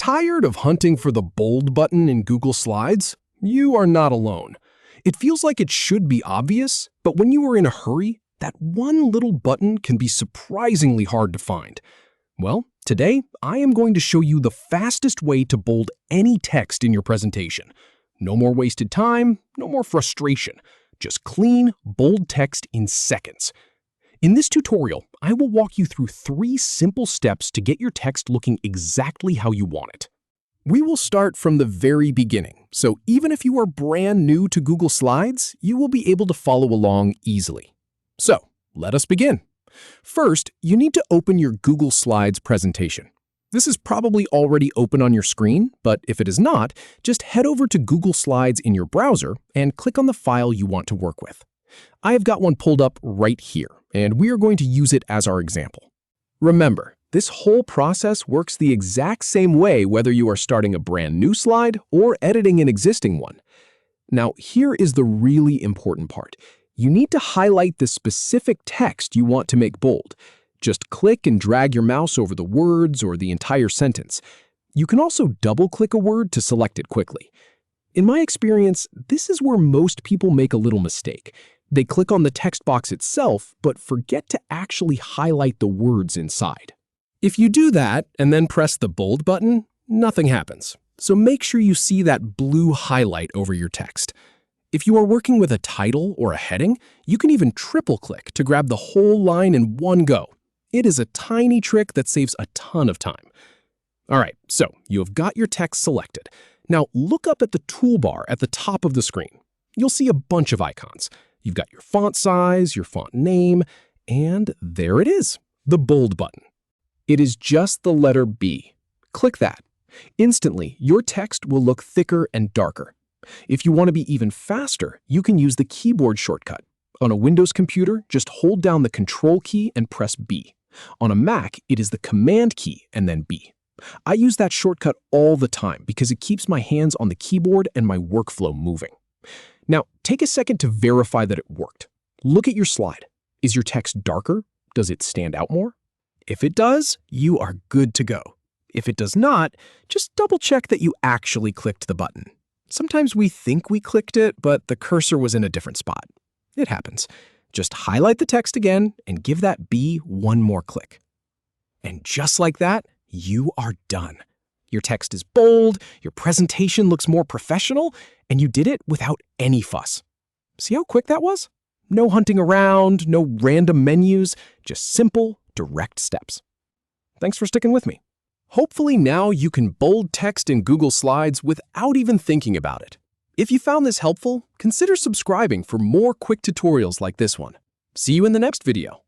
Tired of hunting for the bold button in Google Slides? You are not alone. It feels like it should be obvious, but when you are in a hurry, that one little button can be surprisingly hard to find. Well, today I am going to show you the fastest way to bold any text in your presentation. No more wasted time, no more frustration. Just clean, bold text in seconds. In this tutorial, I will walk you through 3 simple steps to get your text looking exactly how you want it. We will start from the very beginning, so even if you are brand new to Google Slides, you will be able to follow along easily. So, let us begin. First, you need to open your Google Slides presentation. This is probably already open on your screen, but if it is not, just head over to Google Slides in your browser and click on the file you want to work with. I have got one pulled up right here, and we are going to use it as our example. Remember, this whole process works the exact same way whether you are starting a brand new slide or editing an existing one. Now, here is the really important part. You need to highlight the specific text you want to make bold. Just click and drag your mouse over the words or the entire sentence. You can also double-click a word to select it quickly. In my experience, this is where most people make a little mistake. They click on the text box itself, but forget to actually highlight the words inside. If you do that and then press the bold button, nothing happens. So make sure you see that blue highlight over your text. If you are working with a title or a heading, you can even triple-click to grab the whole line in one go. It is a tiny trick that saves a ton of time. All right, so you have got your text selected. Now look up at the toolbar at the top of the screen. You'll see a bunch of icons. You've got your font size, your font name, and there it is, the bold button. It is just the letter B. Click that. Instantly, your text will look thicker and darker. If you want to be even faster, you can use the keyboard shortcut. On a Windows computer, just hold down the Ctrl key and press B. On a Mac, it is the Command key and then B. I use that shortcut all the time because it keeps my hands on the keyboard and my workflow moving. Now, take a second to verify that it worked. Look at your slide. Is your text darker? Does it stand out more? If it does, you are good to go. If it does not, just double-check that you actually clicked the button. Sometimes we think we clicked it, but the cursor was in a different spot. It happens. Just highlight the text again and give that B one more click. And just like that, you are done. Your text is bold, your presentation looks more professional, and you did it without any fuss. See how quick that was? No hunting around, no random menus, just simple, direct steps. Thanks for sticking with me. Hopefully now you can bold text in Google Slides without even thinking about it. If you found this helpful, consider subscribing for more quick tutorials like this one. See you in the next video.